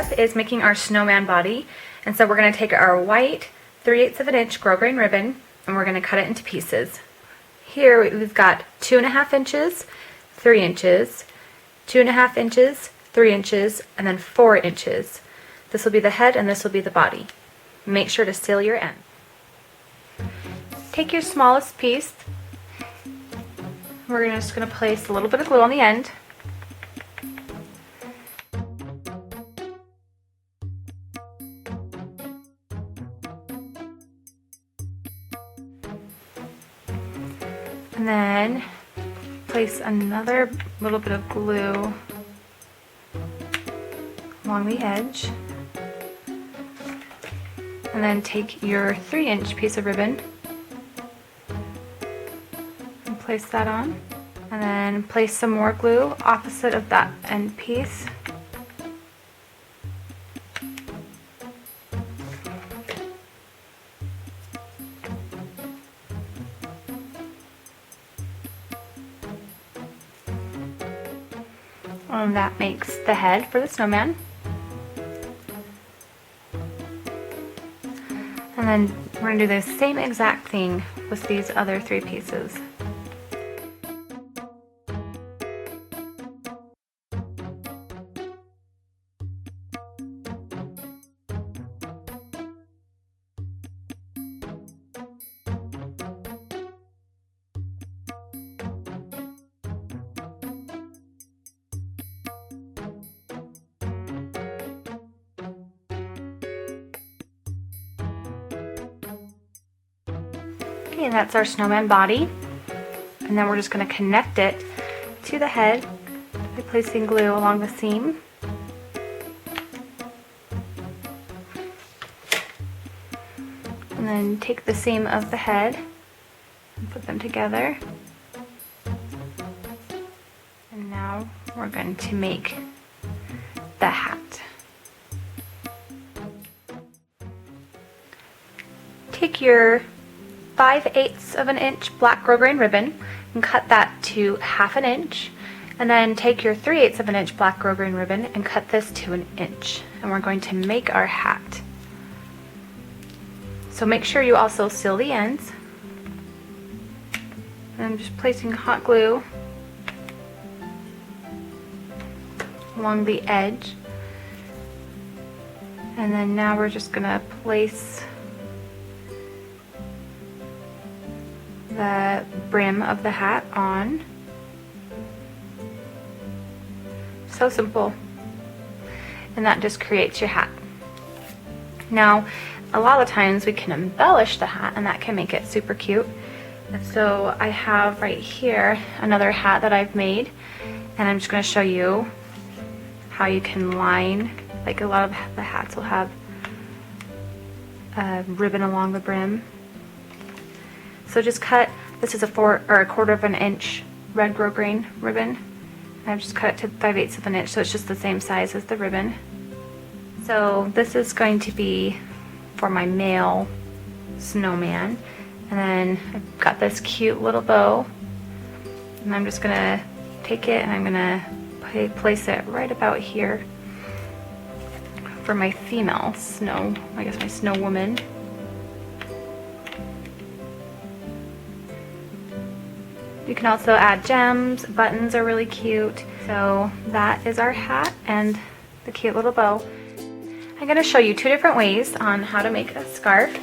step is making our snowman body. And so we're going to take our white 3/8 of an inch grosgrain ribbon and we're going to cut it into pieces. Here we've got 2.5 inches, 3 inches, 2.5 inches, 3 inches, and then 4 inches. This will be the head and this will be the body. Make sure to seal your end. Take your smallest piece. We're just going to place a little bit of glue on the end. And then place another little bit of glue along the edge. And then take your 3-inch piece of ribbon and place that on. And then place some more glue opposite of that end piece. And that makes the head for the snowman. And then we're going to do the same exact thing with these other 3 pieces. Okay, and that's our snowman body. And then we're just going to connect it to the head by placing glue along the seam. And then take the seam of the head and put them together. And now we're going to make the hat. Take your 5/8 of an inch black grosgrain ribbon and cut that to 1/2 inch, and then take your 3/8 of an inch black grosgrain ribbon and cut this to 1 inch, and we're going to make our hat. So make sure you also seal the ends. And I'm just placing hot glue along the edge, and then now we're just gonna place the brim of the hat on. So simple. And that just creates your hat. Now, a lot of times we can embellish the hat and that can make it super cute. And so I have right here another hat that I've made, and I'm just going to show you how you can line, like a lot of the hats will have a ribbon along the brim. So just cut, this is a 1/4 inch red grosgrain ribbon. I've just cut it to 5/8 of an inch, so it's just the same size as the ribbon. So this is going to be for my male snowman. And then I've got this cute little bow. And I'm just gonna take it and I'm gonna place it right about here for my female snow, I guess my snow woman. You can also add gems, buttons are really cute. So that is our hat and the cute little bow. I'm going to show you 2 different ways on how to make a scarf.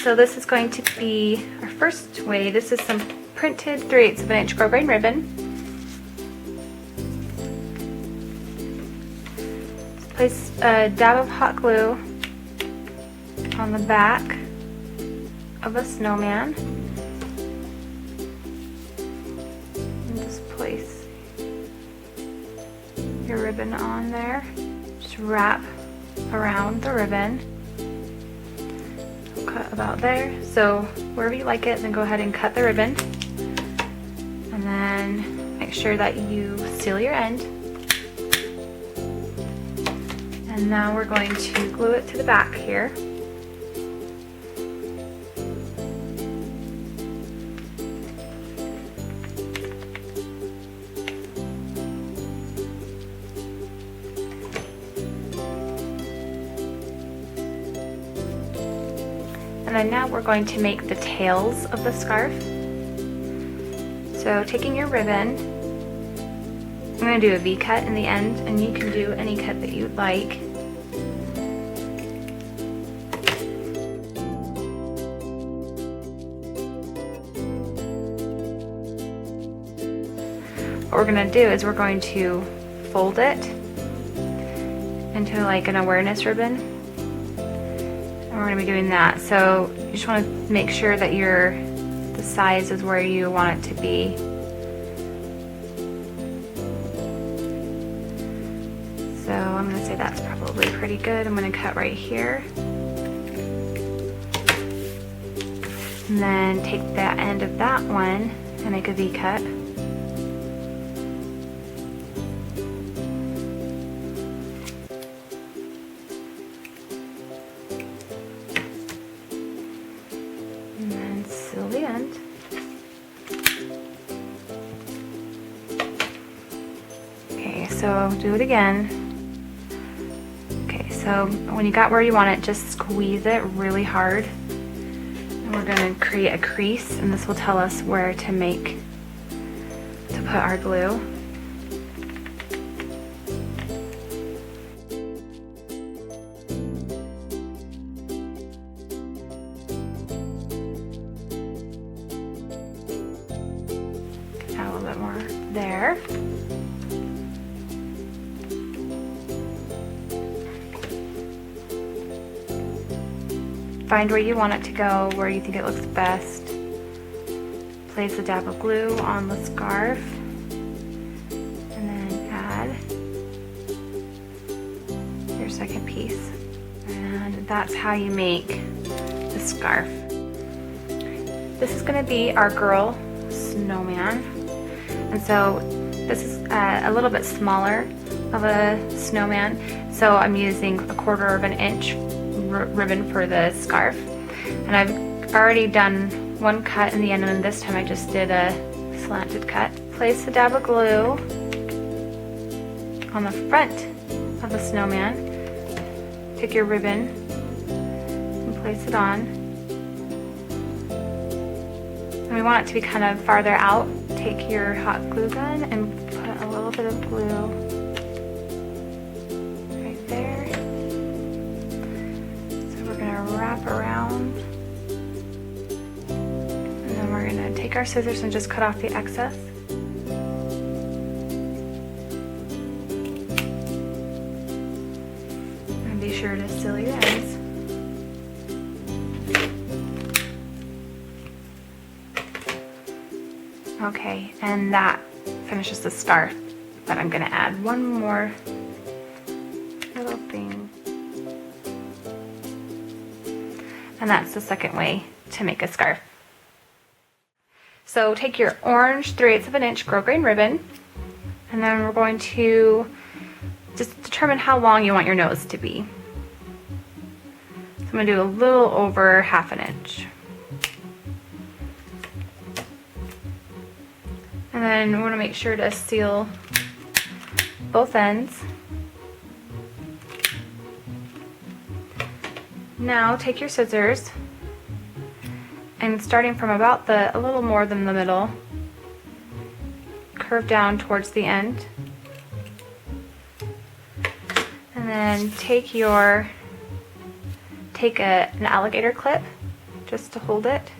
So this is going to be our first way. This is some printed 3/8 of an inch grosgrain ribbon. Place a dab of hot glue on the back of a snowman. Place your ribbon on there. Just wrap around the ribbon. Cut about there. So wherever you like it, then go ahead and cut the ribbon. And then make sure that you seal your end. And now we're going to glue it to the back here. And then now we're going to make the tails of the scarf. So taking your ribbon, I'm going to do a V cut in the end, and you can do any cut that you'd like. What we're going to do is we're going to fold it into like an awareness ribbon, and we're going to be doing that. So you just want to make sure that the size is where you want it to be. So I'm going to say that's probably pretty good. I'm going to cut right here, and then take the end of that one and make a V cut. And then seal the end. Okay, so do it again. Okay, so when you got where you want it, just squeeze it really hard. And we're going to create a crease, and this will tell us where to put our glue. Add a little bit more there. Find where you want it to go, where you think it looks best. Place a dab of glue on the scarf, and then add your second piece. And that's how you make the scarf. This is going to be our girl snowman. And so this is a little bit smaller of a snowman. So I'm using 1/4 inch ribbon for the scarf. And I've already done one cut in the end, and this time I just did a slanted cut. Place a dab of glue on the front of the snowman. Take your ribbon and place it on. And we want it to be kind of farther out. Take your hot glue gun and put a little bit of glue right there. So we're going to wrap around, and then we're going to take our scissors and just cut off the excess. And be sure to seal your ends. Okay, and that finishes the scarf, but I'm going to add one more little thing. And that's the second way to make a scarf. So take your orange 3/8 inch grosgrain ribbon, and then we're going to just determine how long you want your nose to be. So I'm going to do a little over 1/2 inch. And then we want to make sure to seal both ends. Now take your scissors, and starting from about a little more than the middle, curve down towards the end. And then take an alligator clip just to hold it.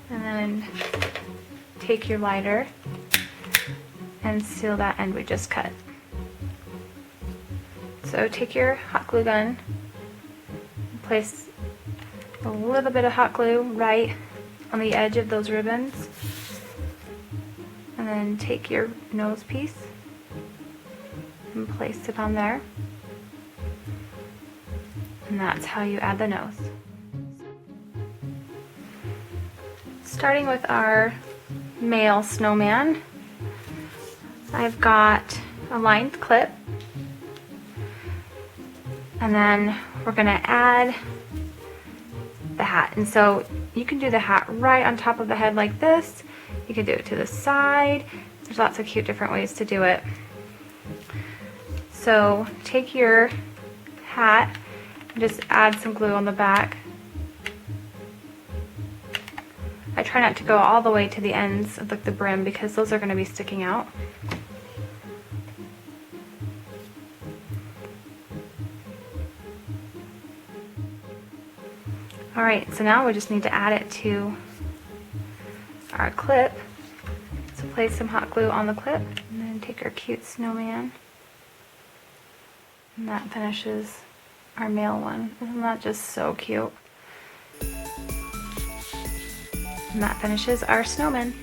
And then take your lighter and seal that end we just cut. So take your hot glue gun, place a little bit of hot glue right on the edge of those ribbons, and then take your nose piece and place it on there. And that's how you add the nose. Starting with our male snowman, I've got a lined clip, and then we're going to add the hat. And so you can do the hat right on top of the head like this. You can do it to the side. There's lots of cute different ways to do it. So take your hat and just add some glue on the back. I try not to go all the way to the ends of the brim because those are going to be sticking out. Alright, so now we just need to add it to our clip. So place some hot glue on the clip and then take our cute snowman. And that finishes our male one. Isn't that just so cute? And that finishes our snowman.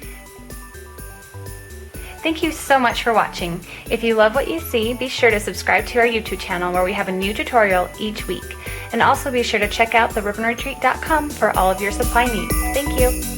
Thank you so much for watching. If you love what you see, be sure to subscribe to our YouTube channel where we have a new tutorial each week. And also be sure to check out theribbonretreat.com for all of your supply needs. Thank you.